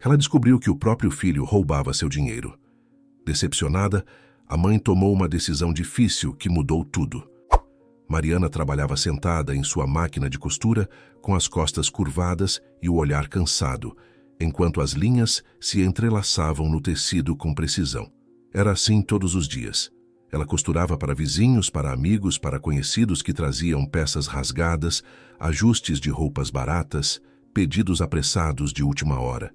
Ela descobriu que o próprio filho roubava seu dinheiro. Decepcionada, a mãe tomou uma decisão difícil que mudou tudo. Mariana trabalhava sentada em sua máquina de costura, com as costas curvadas e o olhar cansado, enquanto as linhas se entrelaçavam no tecido com precisão. Era assim todos os dias. Ela costurava para vizinhos, para amigos, para conhecidos que traziam peças rasgadas, ajustes de roupas baratas, pedidos apressados de última hora.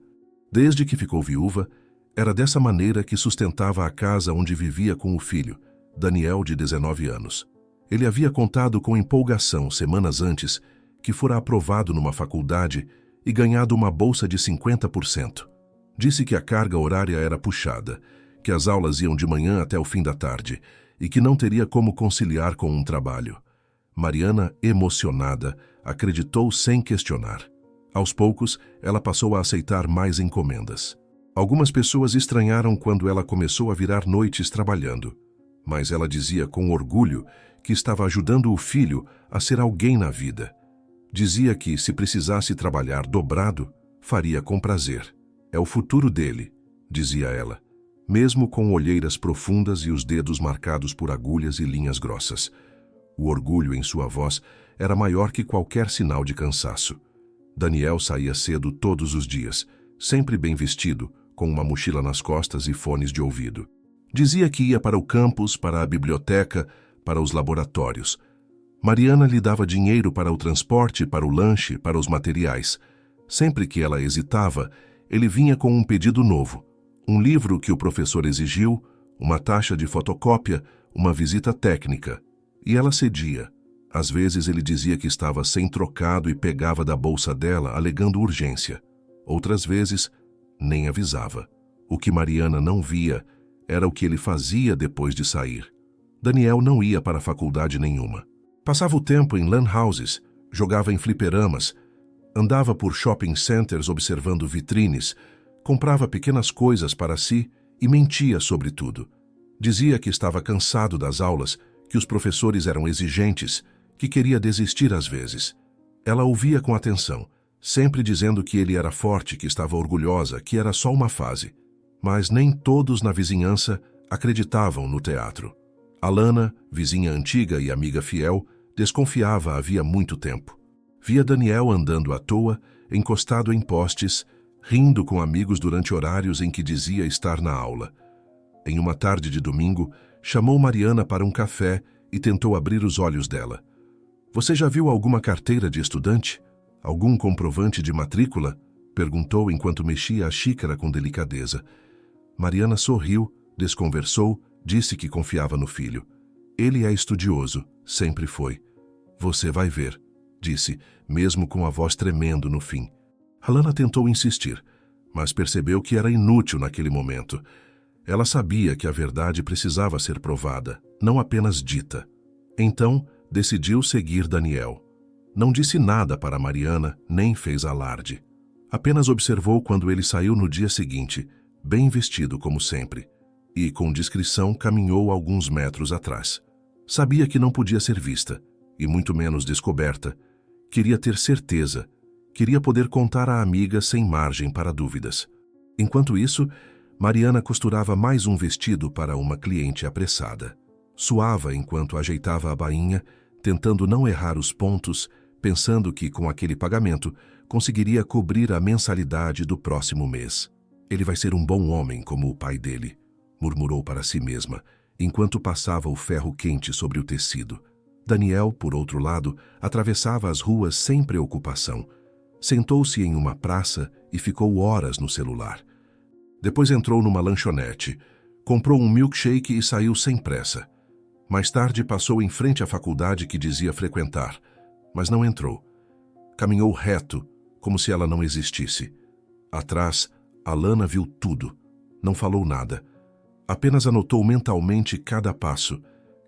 Desde que ficou viúva, era dessa maneira que sustentava a casa onde vivia com o filho, Daniel, de 19 anos. Ele havia contado com empolgação, semanas antes, que fora aprovado numa faculdade e ganhado uma bolsa de 50%. Disse que a carga horária era puxada, que as aulas iam de manhã até o fim da tarde e que não teria como conciliar com um trabalho. Mariana, emocionada, acreditou sem questionar. Aos poucos, ela passou a aceitar mais encomendas. Algumas pessoas estranharam quando ela começou a virar noites trabalhando, mas ela dizia com orgulho que estava ajudando o filho a ser alguém na vida. Dizia que, se precisasse trabalhar dobrado, faria com prazer. É o futuro dele, dizia ela, mesmo com olheiras profundas e os dedos marcados por agulhas e linhas grossas. O orgulho em sua voz era maior que qualquer sinal de cansaço. Daniel saía cedo todos os dias, sempre bem vestido, com uma mochila nas costas e fones de ouvido. Dizia que ia para o campus, para a biblioteca, para os laboratórios. Mariana lhe dava dinheiro para o transporte, para o lanche, para os materiais. Sempre que ela hesitava, ele vinha com um pedido novo. Um livro que o professor exigiu, uma taxa de fotocópia, uma visita técnica. E ela cedia. Às vezes ele dizia que estava sem trocado e pegava da bolsa dela, alegando urgência. Outras vezes, nem avisava. O que Mariana não via era o que ele fazia depois de sair. Daniel não ia para a faculdade nenhuma. Passava o tempo em lan houses, jogava em fliperamas, andava por shopping centers observando vitrines, comprava pequenas coisas para si e mentia sobre tudo. Dizia que estava cansado das aulas, que os professores eram exigentes, que queria desistir às vezes. Ela ouvia com atenção, sempre dizendo que ele era forte, que estava orgulhosa, que era só uma fase. Mas nem todos na vizinhança acreditavam no teatro. Alana, vizinha antiga e amiga fiel, desconfiava havia muito tempo. Via Daniel andando à toa, encostado em postes, rindo com amigos durante horários em que dizia estar na aula. Em uma tarde de domingo, chamou Mariana para um café e tentou abrir os olhos dela. "Você já viu alguma carteira de estudante? Algum comprovante de matrícula?" perguntou enquanto mexia a xícara com delicadeza. Mariana sorriu, desconversou, disse que confiava no filho. "Ele é estudioso, sempre foi." "Você vai ver", disse, mesmo com a voz tremendo no fim. Alana tentou insistir, mas percebeu que era inútil naquele momento. Ela sabia que a verdade precisava ser provada, não apenas dita. Então, decidiu seguir Daniel. Não disse nada para Mariana, nem fez alarde. Apenas observou quando ele saiu no dia seguinte, bem vestido como sempre, e com discrição caminhou alguns metros atrás. Sabia que não podia ser vista, e muito menos descoberta. Queria ter certeza, queria poder contar à amiga sem margem para dúvidas. Enquanto isso, Mariana costurava mais um vestido para uma cliente apressada. Suava enquanto ajeitava a bainha, tentando não errar os pontos, pensando que, com aquele pagamento, conseguiria cobrir a mensalidade do próximo mês. "Ele vai ser um bom homem como o pai dele", murmurou para si mesma, enquanto passava o ferro quente sobre o tecido. Daniel, por outro lado, atravessava as ruas sem preocupação. Sentou-se em uma praça e ficou horas no celular. Depois entrou numa lanchonete, comprou um milkshake e saiu sem pressa. Mais tarde passou em frente à faculdade que dizia frequentar, mas não entrou. Caminhou reto, como se ela não existisse. Atrás, Alana viu tudo. Não falou nada. Apenas anotou mentalmente cada passo,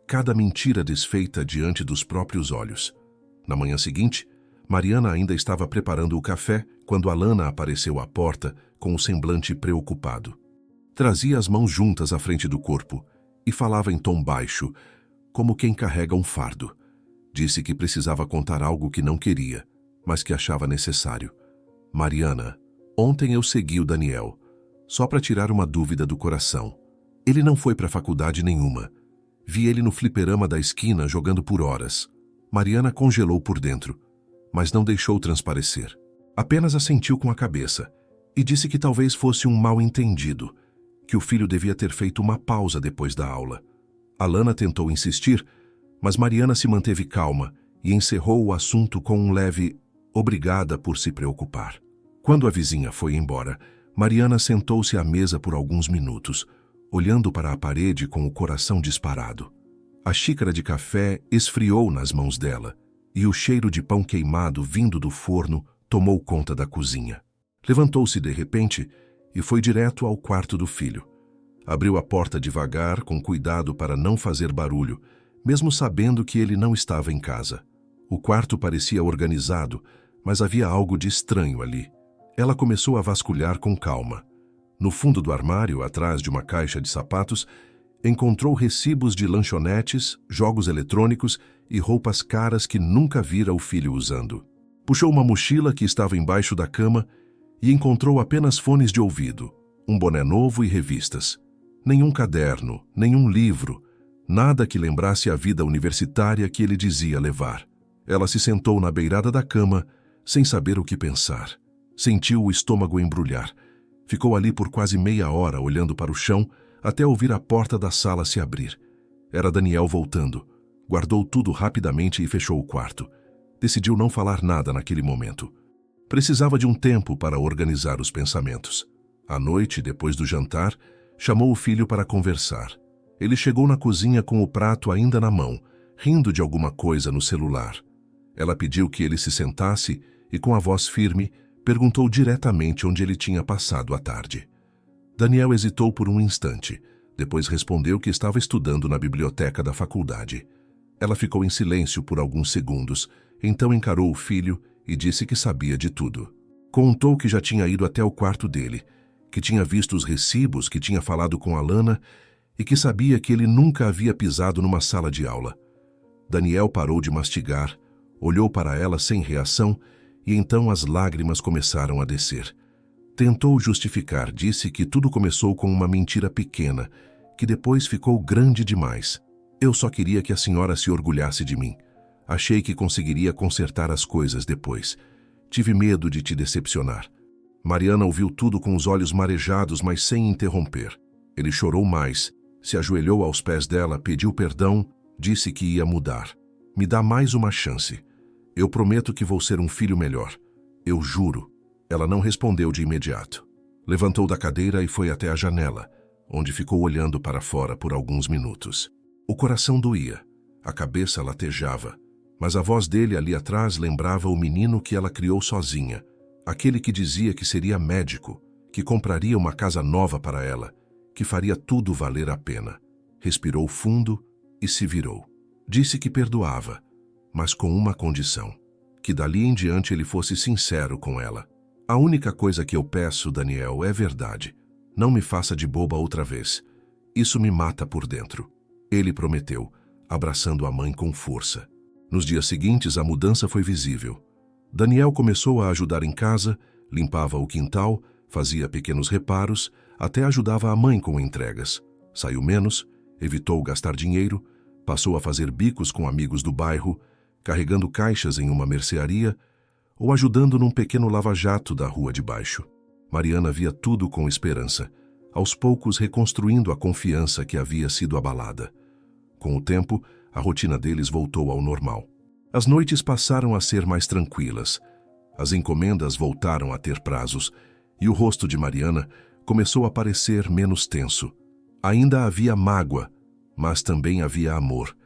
cada mentira desfeita diante dos próprios olhos. Na manhã seguinte, Mariana ainda estava preparando o café quando Alana apareceu à porta com um semblante preocupado. Trazia as mãos juntas à frente do corpo e falava em tom baixo, como quem carrega um fardo. Disse que precisava contar algo que não queria, mas que achava necessário. "Mariana", Ontem eu segui o Daniel, só para tirar uma dúvida do coração. Ele não foi para faculdade nenhuma. Vi ele no fliperama da esquina jogando por horas. Mariana congelou por dentro, mas não deixou transparecer. Apenas assentiu com a cabeça e disse que talvez fosse um mal-entendido, que o filho devia ter feito uma pausa depois da aula. Alana tentou insistir, mas Mariana se manteve calma e encerrou o assunto com um leve "obrigada por se preocupar". Quando a vizinha foi embora, Mariana sentou-se à mesa por alguns minutos, olhando para a parede com o coração disparado. A xícara de café esfriou nas mãos dela e o cheiro de pão queimado vindo do forno tomou conta da cozinha. Levantou-se de repente e foi direto ao quarto do filho. Abriu a porta devagar, com cuidado para não fazer barulho, mesmo sabendo que ele não estava em casa. O quarto parecia organizado, mas havia algo de estranho ali. Ela começou a vasculhar com calma. No fundo do armário, atrás de uma caixa de sapatos, encontrou recibos de lanchonetes, jogos eletrônicos e roupas caras que nunca vira o filho usando. Puxou uma mochila que estava embaixo da cama e encontrou apenas fones de ouvido, um boné novo e revistas. Nenhum caderno, nenhum livro, nada que lembrasse a vida universitária que ele dizia levar. Ela se sentou na beirada da cama, sem saber o que pensar. Sentiu o estômago embrulhar. Ficou ali por quase meia hora olhando para o chão até ouvir a porta da sala se abrir. Era Daniel voltando. Guardou tudo rapidamente e fechou o quarto. Decidiu não falar nada naquele momento. Precisava de um tempo para organizar os pensamentos. À noite, depois do jantar, chamou o filho para conversar. Ele chegou na cozinha com o prato ainda na mão, rindo de alguma coisa no celular. Ela pediu que ele se sentasse e, com a voz firme, perguntou diretamente onde ele tinha passado a tarde. Daniel hesitou por um instante, depois respondeu que estava estudando na biblioteca da faculdade. Ela ficou em silêncio por alguns segundos, então encarou o filho e disse que sabia de tudo. Contou que já tinha ido até o quarto dele, que tinha visto os recibos, que tinha falado com Alana e que sabia que ele nunca havia pisado numa sala de aula. Daniel parou de mastigar, olhou para ela sem reação e então as lágrimas começaram a descer. Tentou justificar, disse que tudo começou com uma mentira pequena, que depois ficou grande demais. Eu só queria que a senhora se orgulhasse de mim. Achei que conseguiria consertar as coisas depois. Tive medo de te decepcionar. Mariana ouviu tudo com os olhos marejados, mas sem interromper. Ele chorou mais, se ajoelhou aos pés dela, pediu perdão, disse que ia mudar. Me dá mais uma chance. Eu prometo que vou ser um filho melhor. Eu juro. Ela não respondeu de imediato. Levantou da cadeira e foi até a janela, onde ficou olhando para fora por alguns minutos. O coração doía, a cabeça latejava, mas a voz dele ali atrás lembrava o menino que ela criou sozinha, aquele que dizia que seria médico, que compraria uma casa nova para ela, que faria tudo valer a pena. Respirou fundo e se virou. Disse que perdoava, mas com uma condição, que dali em diante ele fosse sincero com ela. A única coisa que eu peço, Daniel, é verdade. Não me faça de boba outra vez. Isso me mata por dentro. Ele prometeu, abraçando a mãe com força. Nos dias seguintes, a mudança foi visível. Daniel começou a ajudar em casa, limpava o quintal, fazia pequenos reparos, até ajudava a mãe com entregas. Saiu menos, evitou gastar dinheiro, passou a fazer bicos com amigos do bairro, carregando caixas em uma mercearia ou ajudando num pequeno lava-jato da rua de baixo. Mariana via tudo com esperança, aos poucos reconstruindo a confiança que havia sido abalada. Com o tempo, a rotina deles voltou ao normal. As noites passaram a ser mais tranquilas, as encomendas voltaram a ter prazos e o rosto de Mariana começou a parecer menos tenso. Ainda havia mágoa, mas também havia amor.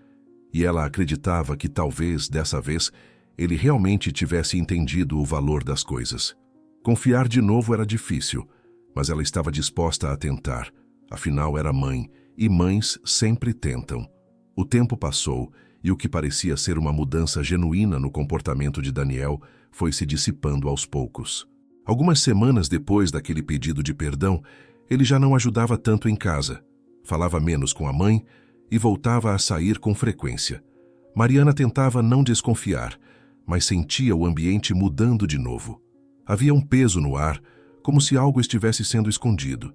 E ela acreditava que talvez, dessa vez, ele realmente tivesse entendido o valor das coisas. Confiar de novo era difícil, mas ela estava disposta a tentar. Afinal, era mãe, e mães sempre tentam. O tempo passou, e o que parecia ser uma mudança genuína no comportamento de Daniel foi se dissipando aos poucos. Algumas semanas depois daquele pedido de perdão, ele já não ajudava tanto em casa. Falava menos com a mãe, e voltava a sair com frequência. Mariana tentava não desconfiar, mas sentia o ambiente mudando de novo. Havia um peso no ar, como se algo estivesse sendo escondido.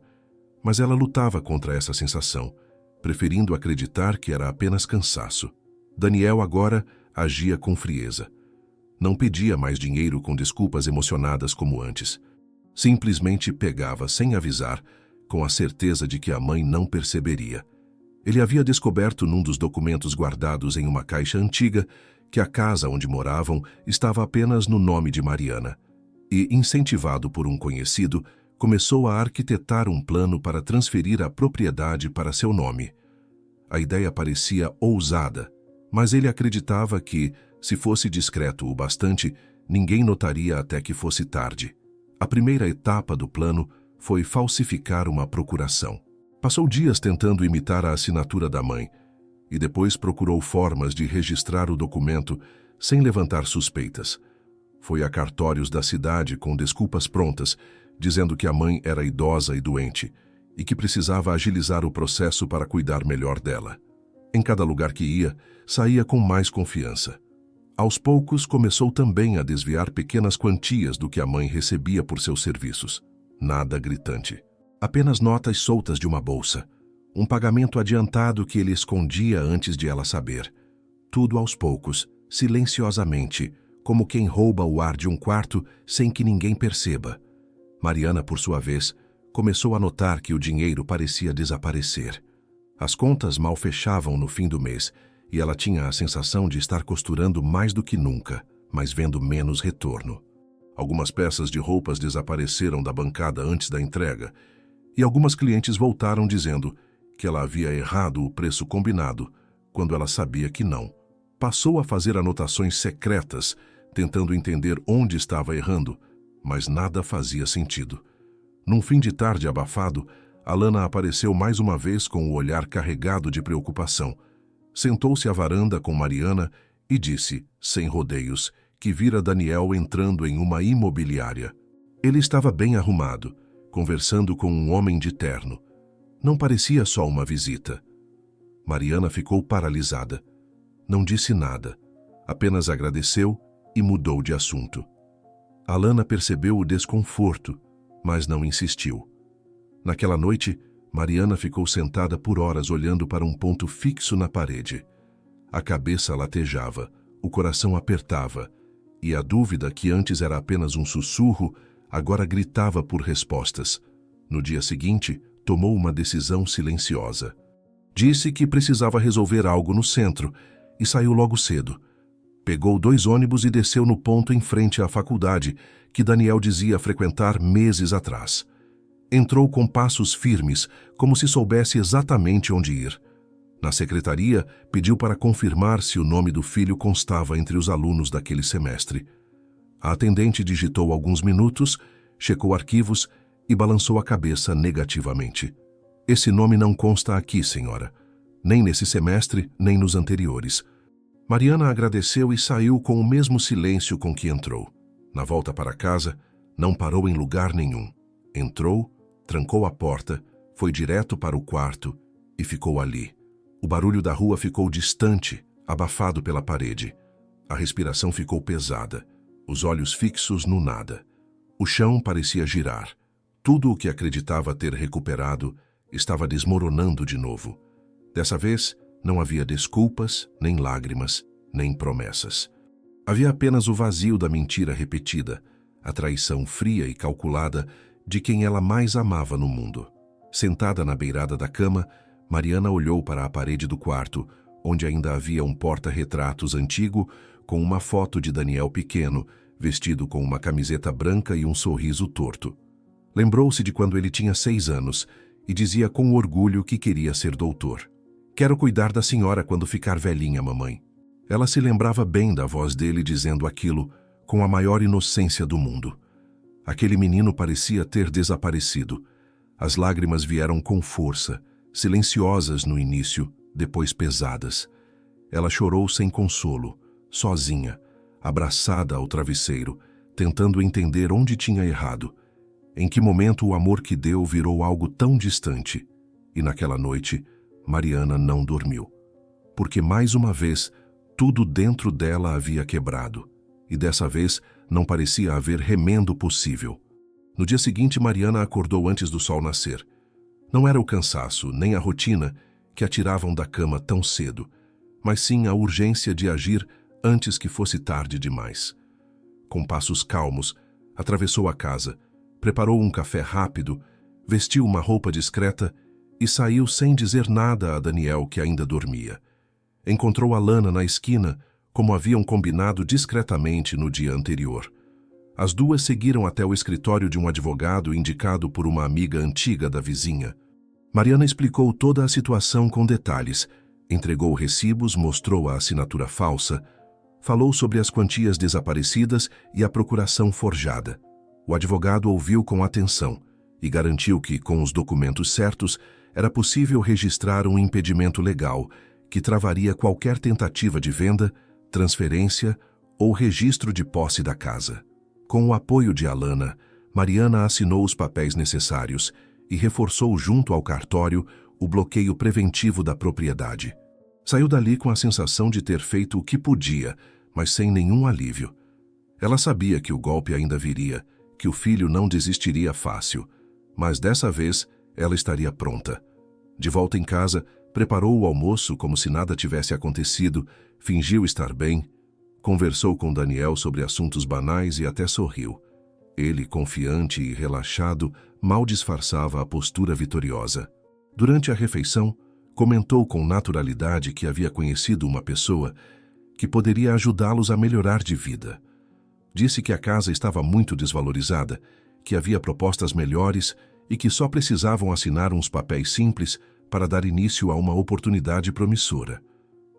Mas ela lutava contra essa sensação, preferindo acreditar que era apenas cansaço. Daniel agora agia com frieza. Não pedia mais dinheiro com desculpas emocionadas como antes. Simplesmente pegava sem avisar, com a certeza de que a mãe não perceberia. Ele havia descoberto num dos documentos guardados em uma caixa antiga que a casa onde moravam estava apenas no nome de Mariana. E, incentivado por um conhecido, começou a arquitetar um plano para transferir a propriedade para seu nome. A ideia parecia ousada, mas ele acreditava que, se fosse discreto o bastante, ninguém notaria até que fosse tarde. A primeira etapa do plano foi falsificar uma procuração. Passou dias tentando imitar a assinatura da mãe e depois procurou formas de registrar o documento sem levantar suspeitas. Foi a cartórios da cidade com desculpas prontas, dizendo que a mãe era idosa e doente e que precisava agilizar o processo para cuidar melhor dela. Em cada lugar que ia, saía com mais confiança. Aos poucos, começou também a desviar pequenas quantias do que a mãe recebia por seus serviços. Nada gritante. Apenas notas soltas de uma bolsa. Um pagamento adiantado que ele escondia antes de ela saber. Tudo aos poucos, silenciosamente, como quem rouba o ar de um quarto sem que ninguém perceba. Mariana, por sua vez, começou a notar que o dinheiro parecia desaparecer. As contas mal fechavam no fim do mês e ela tinha a sensação de estar costurando mais do que nunca, mas vendo menos retorno. Algumas peças de roupas desapareceram da bancada antes da entrega e algumas clientes voltaram dizendo que ela havia errado o preço combinado, quando ela sabia que não. Passou a fazer anotações secretas, tentando entender onde estava errando, mas nada fazia sentido. Num fim de tarde abafado, Alana apareceu mais uma vez com o olhar carregado de preocupação. Sentou-se à varanda com Mariana e disse, sem rodeios, que vira Daniel entrando em uma imobiliária. Ele estava bem arrumado, conversando com um homem de terno. Não parecia só uma visita. Mariana ficou paralisada. Não disse nada, apenas agradeceu e mudou de assunto. Alana percebeu o desconforto, mas não insistiu. Naquela noite, Mariana ficou sentada por horas olhando para um ponto fixo na parede. A cabeça latejava, o coração apertava, e a dúvida, que antes era apenas um sussurro, agora gritava por respostas. No dia seguinte, tomou uma decisão silenciosa. Disse que precisava resolver algo no centro e saiu logo cedo. Pegou 2 ônibus e desceu no ponto em frente à faculdade, que Daniel dizia frequentar meses atrás. Entrou com passos firmes, como se soubesse exatamente onde ir. Na secretaria, pediu para confirmar se o nome do filho constava entre os alunos daquele semestre. A atendente digitou alguns minutos, checou arquivos e balançou a cabeça negativamente. Esse nome não consta aqui, senhora. Nem nesse semestre, nem nos anteriores. Mariana agradeceu e saiu com o mesmo silêncio com que entrou. Na volta para casa, não parou em lugar nenhum. Entrou, trancou a porta, foi direto para o quarto e ficou ali. O barulho da rua ficou distante, abafado pela parede. A respiração ficou pesada, os olhos fixos no nada. O chão parecia girar. Tudo o que acreditava ter recuperado estava desmoronando de novo. Dessa vez, não havia desculpas, nem lágrimas, nem promessas. Havia apenas o vazio da mentira repetida, a traição fria e calculada de quem ela mais amava no mundo. Sentada na beirada da cama, Mariana olhou para a parede do quarto, onde ainda havia um porta-retratos antigo com uma foto de Daniel pequeno, vestido com uma camiseta branca e um sorriso torto. Lembrou-se de quando ele tinha 6 anos e dizia com orgulho que queria ser doutor. "Quero cuidar da senhora quando ficar velhinha, mamãe." Ela se lembrava bem da voz dele dizendo aquilo com a maior inocência do mundo. Aquele menino parecia ter desaparecido. As lágrimas vieram com força, silenciosas no início, depois pesadas. Ela chorou sem consolo, sozinha, abraçada ao travesseiro, tentando entender onde tinha errado. Em que momento o amor que deu virou algo tão distante. E naquela noite, Mariana não dormiu. Porque mais uma vez, tudo dentro dela havia quebrado. E dessa vez, não parecia haver remendo possível. No dia seguinte, Mariana acordou antes do sol nascer. Não era o cansaço, nem a rotina que a tiravam da cama tão cedo, mas sim a urgência de agir antes que fosse tarde demais. Com passos calmos, atravessou a casa, preparou um café rápido, vestiu uma roupa discreta e saiu sem dizer nada a Daniel, que ainda dormia. Encontrou Alana na esquina, como haviam combinado discretamente no dia anterior. As duas seguiram até o escritório de um advogado indicado por uma amiga antiga da vizinha. Mariana explicou toda a situação com detalhes, entregou recibos, mostrou a assinatura falsa, falou sobre as quantias desaparecidas e a procuração forjada. O advogado ouviu com atenção e garantiu que, com os documentos certos, era possível registrar um impedimento legal que travaria qualquer tentativa de venda, transferência ou registro de posse da casa. Com o apoio de Alana, Mariana assinou os papéis necessários e reforçou junto ao cartório o bloqueio preventivo da propriedade. Saiu dali com a sensação de ter feito o que podia, mas sem nenhum alívio. Ela sabia que o golpe ainda viria, que o filho não desistiria fácil, mas dessa vez ela estaria pronta. De volta em casa, preparou o almoço como se nada tivesse acontecido, fingiu estar bem, conversou com Daniel sobre assuntos banais e até sorriu. Ele, confiante e relaxado, mal disfarçava a postura vitoriosa. Durante a refeição, comentou com naturalidade que havia conhecido uma pessoa que poderia ajudá-los a melhorar de vida. Disse que a casa estava muito desvalorizada, que havia propostas melhores e que só precisavam assinar uns papéis simples para dar início a uma oportunidade promissora.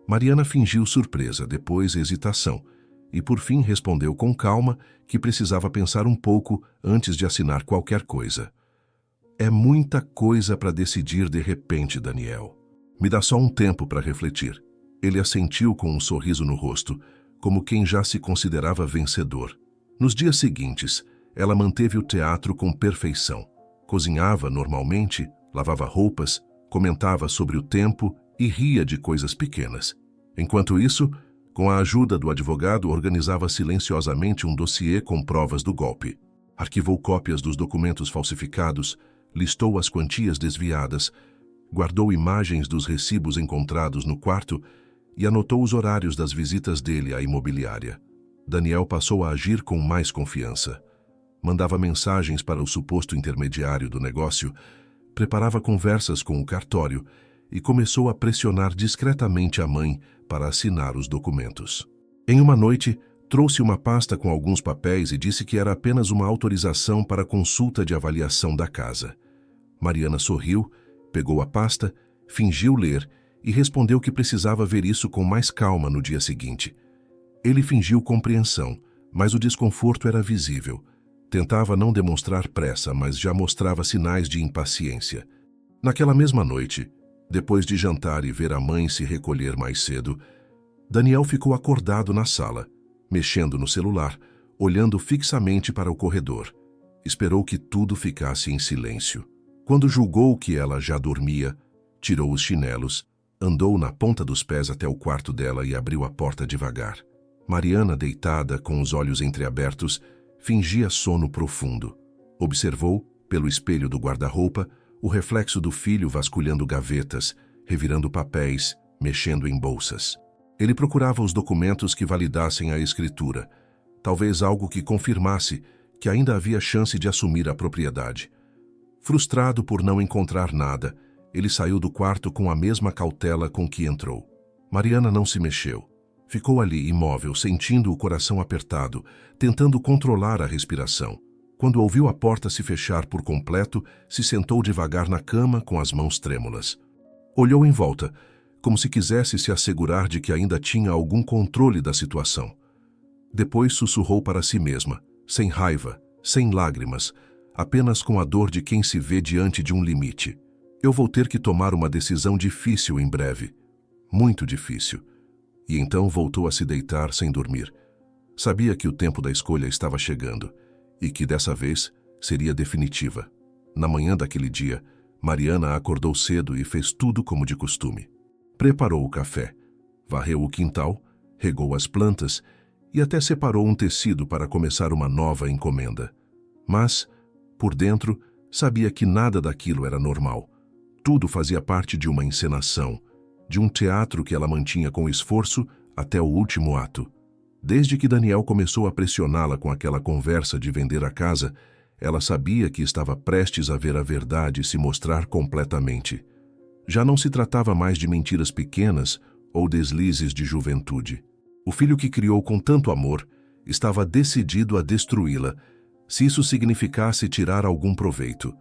Mariana fingiu surpresa, depois hesitação, e por fim respondeu com calma que precisava pensar um pouco antes de assinar qualquer coisa. É muita coisa para decidir de repente, Daniel. Me dá só um tempo para refletir. Ele assentiu com um sorriso no rosto, como quem já se considerava vencedor. Nos dias seguintes, ela manteve o teatro com perfeição. Cozinhava normalmente, lavava roupas, comentava sobre o tempo e ria de coisas pequenas. Enquanto isso, com a ajuda do advogado, organizava silenciosamente um dossiê com provas do golpe. Arquivou cópias dos documentos falsificados, listou as quantias desviadas, guardou imagens dos recibos encontrados no quarto e anotou os horários das visitas dele à imobiliária. Daniel passou a agir com mais confiança. Mandava mensagens para o suposto intermediário do negócio, preparava conversas com o cartório e começou a pressionar discretamente a mãe para assinar os documentos. Em uma noite, trouxe uma pasta com alguns papéis e disse que era apenas uma autorização para consulta de avaliação da casa. Mariana sorriu, pegou a pasta, fingiu ler e respondeu que precisava ver isso com mais calma no dia seguinte. Ele fingiu compreensão, mas o desconforto era visível. Tentava não demonstrar pressa, mas já mostrava sinais de impaciência. Naquela mesma noite, depois de jantar e ver a mãe se recolher mais cedo, Daniel ficou acordado na sala, mexendo no celular, olhando fixamente para o corredor. Esperou que tudo ficasse em silêncio. Quando julgou que ela já dormia, tirou os chinelos, andou na ponta dos pés até o quarto dela e abriu a porta devagar. Mariana, deitada, com os olhos entreabertos, fingia sono profundo. Observou, pelo espelho do guarda-roupa, o reflexo do filho vasculhando gavetas, revirando papéis, mexendo em bolsas. Ele procurava os documentos que validassem a escritura, talvez algo que confirmasse que ainda havia chance de assumir a propriedade. Frustrado por não encontrar nada, ele saiu do quarto com a mesma cautela com que entrou. Mariana não se mexeu. Ficou ali, imóvel, sentindo o coração apertado, tentando controlar a respiração. Quando ouviu a porta se fechar por completo, se sentou devagar na cama com as mãos trêmulas. Olhou em volta, como se quisesse se assegurar de que ainda tinha algum controle da situação. Depois sussurrou para si mesma, sem raiva, sem lágrimas, apenas com a dor de quem se vê diante de um limite. Eu vou ter que tomar uma decisão difícil em breve. Muito difícil. E então voltou a se deitar sem dormir. Sabia que o tempo da escolha estava chegando e que dessa vez seria definitiva. Na manhã daquele dia, Mariana acordou cedo e fez tudo como de costume. Preparou o café, varreu o quintal, regou as plantas e até separou um tecido para começar uma nova encomenda. Mas, Por dentro, sabia que nada daquilo era normal. Tudo fazia parte de uma encenação, de um teatro que ela mantinha com esforço até o último ato. Desde que Daniel começou a pressioná-la com aquela conversa de vender a casa, ela sabia que estava prestes a ver a verdade se mostrar completamente. Já não se tratava mais de mentiras pequenas ou deslizes de juventude. O filho que criou com tanto amor estava decidido a destruí-la, se isso significasse tirar algum proveito,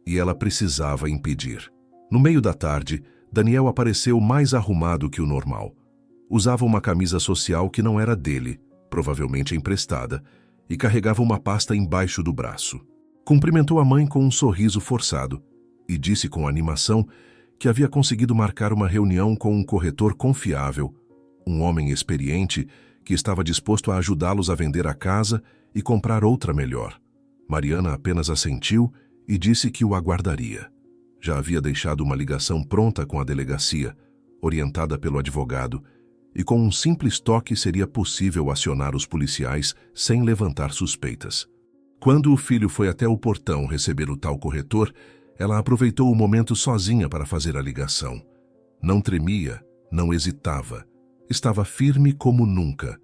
e ela precisava impedir. No meio da tarde, Daniel apareceu mais arrumado que o normal. Usava uma camisa social que não era dele, provavelmente emprestada, e carregava uma pasta embaixo do braço. Cumprimentou a mãe com um sorriso forçado e disse com animação que havia conseguido marcar uma reunião com um corretor confiável, um homem experiente que estava disposto a ajudá-los a vender a casa e comprar outra melhor. Mariana apenas assentiu e disse que o aguardaria. Já havia deixado uma ligação pronta com a delegacia, orientada pelo advogado, e com um simples toque seria possível acionar os policiais sem levantar suspeitas. Quando o filho foi até o portão receber o tal corretor, ela aproveitou o momento sozinha para fazer a ligação. Não tremia, não hesitava. Estava firme como nunca.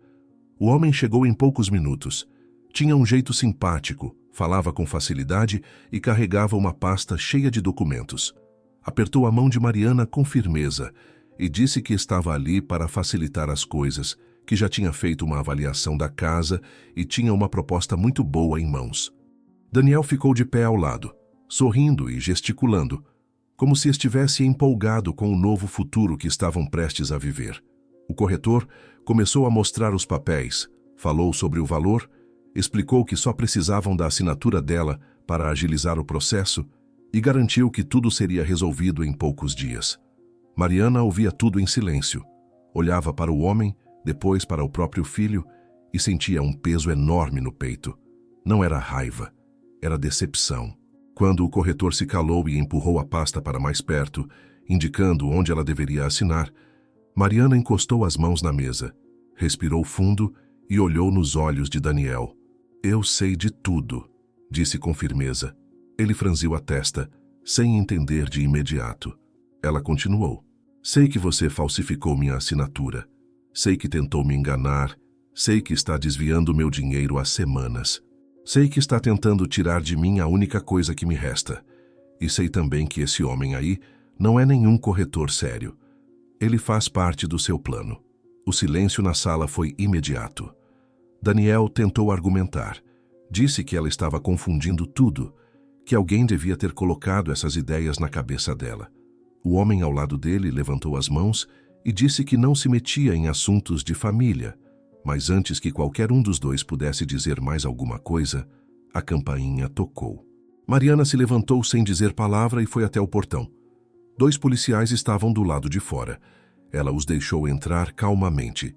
O homem chegou em poucos minutos. Tinha um jeito simpático, falava com facilidade e carregava uma pasta cheia de documentos. Apertou a mão de Mariana com firmeza e disse que estava ali para facilitar as coisas, que já tinha feito uma avaliação da casa e tinha uma proposta muito boa em mãos. Daniel ficou de pé ao lado, sorrindo e gesticulando, como se estivesse empolgado com o novo futuro que estavam prestes a viver. O corretor começou a mostrar os papéis, falou sobre o valor, explicou que só precisavam da assinatura dela para agilizar o processo e garantiu que tudo seria resolvido em poucos dias. Mariana ouvia tudo em silêncio, olhava para o homem, depois para o próprio filho e sentia um peso enorme no peito. Não era raiva, era decepção. Quando o corretor se calou e empurrou a pasta para mais perto, indicando onde ela deveria assinar, Mariana encostou as mãos na mesa, respirou fundo e olhou nos olhos de Daniel. "Eu sei de tudo", disse com firmeza. Ele franziu a testa, sem entender de imediato. Ela continuou. "Sei que você falsificou minha assinatura. Sei que tentou me enganar. Sei que está desviando meu dinheiro há semanas. Sei que está tentando tirar de mim a única coisa que me resta. E sei também que esse homem aí não é nenhum corretor sério. Ele faz parte do seu plano." O silêncio na sala foi imediato. Daniel tentou argumentar. Disse que ela estava confundindo tudo, que alguém devia ter colocado essas ideias na cabeça dela. O homem ao lado dele levantou as mãos e disse que não se metia em assuntos de família, mas antes que qualquer um dos dois pudesse dizer mais alguma coisa, a campainha tocou. Mariana se levantou sem dizer palavra e foi até o portão. 2 policiais estavam do lado de fora. Ela os deixou entrar calmamente.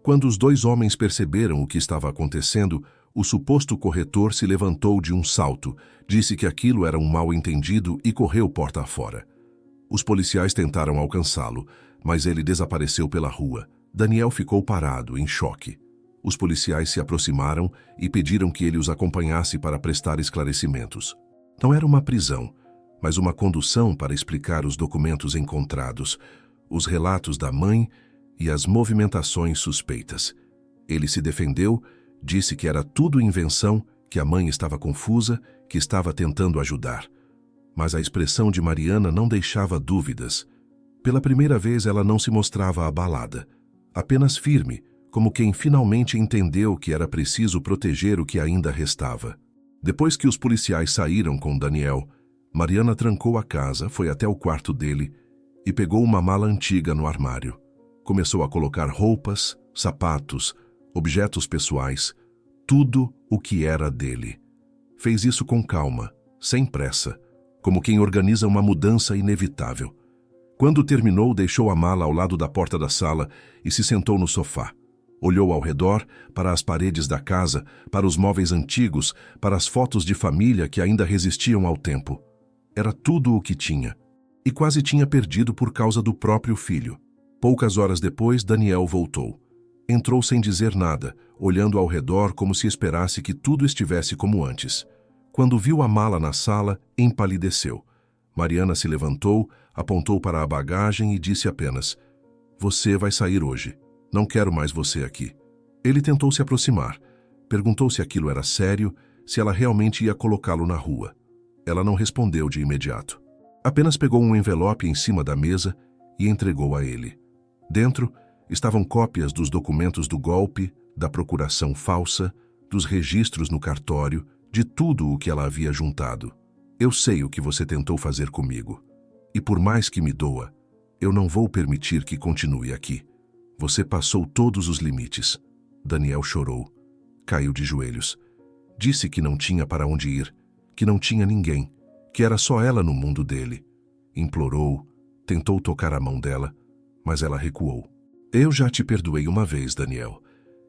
Quando os 2 homens perceberam o que estava acontecendo, o suposto corretor se levantou de um salto, disse que aquilo era um mal-entendido e correu porta afora. Os policiais tentaram alcançá-lo, mas ele desapareceu pela rua. Daniel ficou parado, em choque. Os policiais se aproximaram e pediram que ele os acompanhasse para prestar esclarecimentos. Não era uma prisão, mas uma condução para explicar os documentos encontrados, os relatos da mãe e as movimentações suspeitas. Ele se defendeu, disse que era tudo invenção, que a mãe estava confusa, que estava tentando ajudar. Mas a expressão de Mariana não deixava dúvidas. Pela primeira vez ela não se mostrava abalada, apenas firme, como quem finalmente entendeu que era preciso proteger o que ainda restava. Depois que os policiais saíram com Daniel, Mariana trancou a casa, foi até o quarto dele e pegou uma mala antiga no armário. Começou a colocar roupas, sapatos, objetos pessoais, tudo o que era dele. Fez isso com calma, sem pressa, como quem organiza uma mudança inevitável. Quando terminou, deixou a mala ao lado da porta da sala e se sentou no sofá. Olhou ao redor, para as paredes da casa, para os móveis antigos, para as fotos de família que ainda resistiam ao tempo. Era tudo o que tinha. E quase tinha perdido por causa do próprio filho. Poucas horas depois, Daniel voltou. Entrou sem dizer nada, olhando ao redor como se esperasse que tudo estivesse como antes. Quando viu a mala na sala, empalideceu. Mariana se levantou, apontou para a bagagem e disse apenas: "Você vai sair hoje. Não quero mais você aqui." Ele tentou se aproximar. Perguntou se aquilo era sério, se ela realmente ia colocá-lo na rua. Ela não respondeu de imediato. Apenas pegou um envelope em cima da mesa e entregou a ele. Dentro estavam cópias dos documentos do golpe, da procuração falsa, dos registros no cartório, de tudo o que ela havia juntado. "Eu sei o que você tentou fazer comigo. E por mais que me doa, eu não vou permitir que continue aqui. Você passou todos os limites." Daniel chorou. Caiu de joelhos. Disse que não tinha para onde ir, que não tinha ninguém, que era só ela no mundo dele. Implorou, tentou tocar a mão dela, mas ela recuou. "Eu já te perdoei uma vez, Daniel,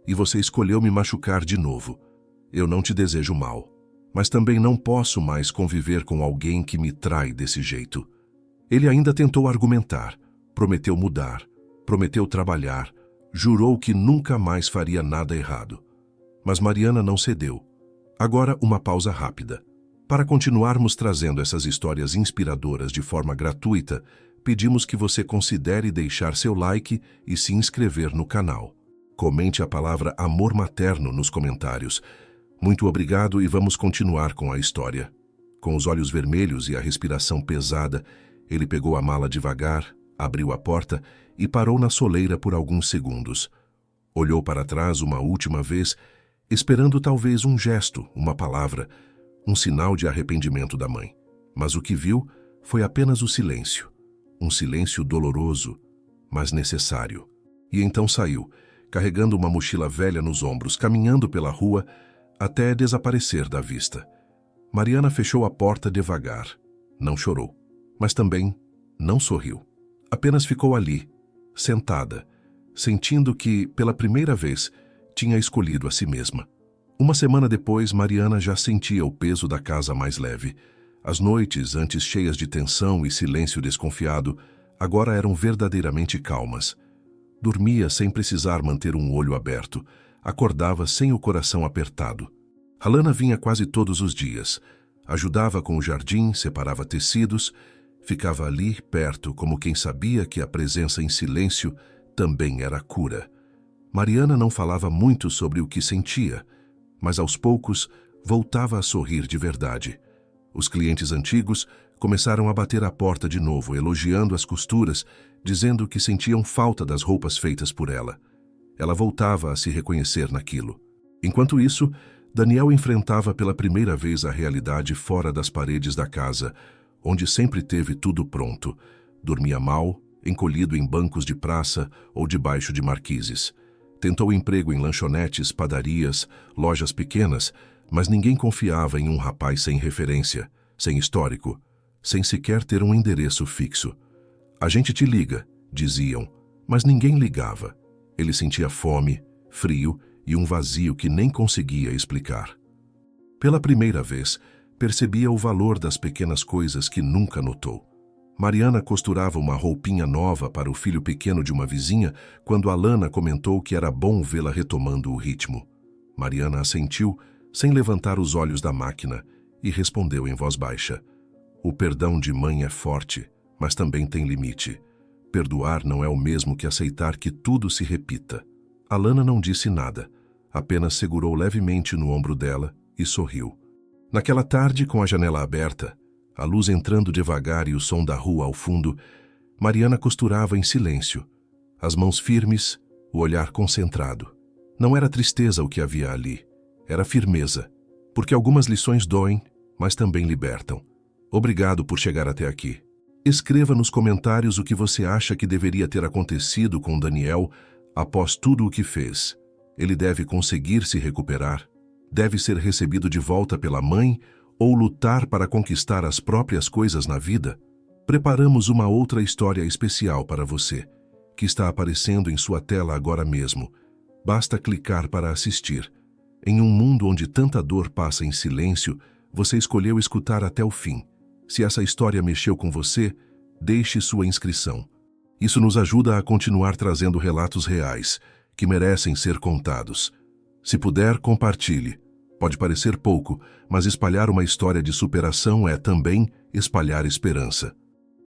e você escolheu me machucar de novo. Eu não te desejo mal, mas também não posso mais conviver com alguém que me trai desse jeito." Ele ainda tentou argumentar, prometeu mudar, prometeu trabalhar, jurou que nunca mais faria nada errado. Mas Mariana não cedeu. Agora uma pausa rápida. Para continuarmos trazendo essas histórias inspiradoras de forma gratuita, pedimos que você considere deixar seu like e se inscrever no canal. Comente a palavra amor materno nos comentários. Muito obrigado e vamos continuar com a história. Com os olhos vermelhos e a respiração pesada, ele pegou a mala devagar, abriu a porta e parou na soleira por alguns segundos. Olhou para trás uma última vez, esperando talvez um gesto, uma palavra, um sinal de arrependimento da mãe. Mas o que viu foi apenas o silêncio. Um silêncio doloroso, mas necessário. E então saiu, carregando uma mochila velha nos ombros, caminhando pela rua até desaparecer da vista. Mariana fechou a porta devagar. Não chorou, mas também não sorriu. Apenas ficou ali, sentada, sentindo que, pela primeira vez, tinha escolhido a si mesma. Uma semana depois, Mariana já sentia o peso da casa mais leve. As noites, antes cheias de tensão e silêncio desconfiado, agora eram verdadeiramente calmas. Dormia sem precisar manter um olho aberto. Acordava sem o coração apertado. Alana vinha quase todos os dias. Ajudava com o jardim, separava tecidos, ficava ali perto como quem sabia que a presença em silêncio também era cura. Mariana não falava muito sobre o que sentia, mas aos poucos voltava a sorrir de verdade. Os clientes antigos começaram a bater à porta de novo, elogiando as costuras, dizendo que sentiam falta das roupas feitas por ela. Ela voltava a se reconhecer naquilo. Enquanto isso, Daniel enfrentava pela primeira vez a realidade fora das paredes da casa, onde sempre teve tudo pronto. Dormia mal, encolhido em bancos de praça ou debaixo de marquises. Tentou emprego em lanchonetes, padarias, lojas pequenas, mas ninguém confiava em um rapaz sem referência, sem histórico, sem sequer ter um endereço fixo. "A gente te liga", diziam, mas ninguém ligava. Ele sentia fome, frio e um vazio que nem conseguia explicar. Pela primeira vez, percebia o valor das pequenas coisas que nunca notou. Mariana costurava uma roupinha nova para o filho pequeno de uma vizinha quando Alana comentou que era bom vê-la retomando o ritmo. Mariana assentiu, sem levantar os olhos da máquina, e respondeu em voz baixa: "O perdão de mãe é forte, mas também tem limite. Perdoar não é o mesmo que aceitar que tudo se repita." Alana não disse nada, apenas segurou levemente no ombro dela e sorriu. Naquela tarde, com a janela aberta, a luz entrando devagar e o som da rua ao fundo, Mariana costurava em silêncio, as mãos firmes, o olhar concentrado. Não era tristeza o que havia ali, era firmeza, porque algumas lições doem, mas também libertam. Obrigado por chegar até aqui. Escreva nos comentários o que você acha que deveria ter acontecido com Daniel após tudo o que fez. Ele deve conseguir se recuperar, deve ser recebido de volta pela mãe ou lutar para conquistar as próprias coisas na vida? Preparamos uma outra história especial para você, que está aparecendo em sua tela agora mesmo. Basta clicar para assistir. Em um mundo onde tanta dor passa em silêncio, você escolheu escutar até o fim. Se essa história mexeu com você, deixe sua inscrição. Isso nos ajuda a continuar trazendo relatos reais, que merecem ser contados. Se puder, compartilhe. Pode parecer pouco, mas espalhar uma história de superação é também espalhar esperança.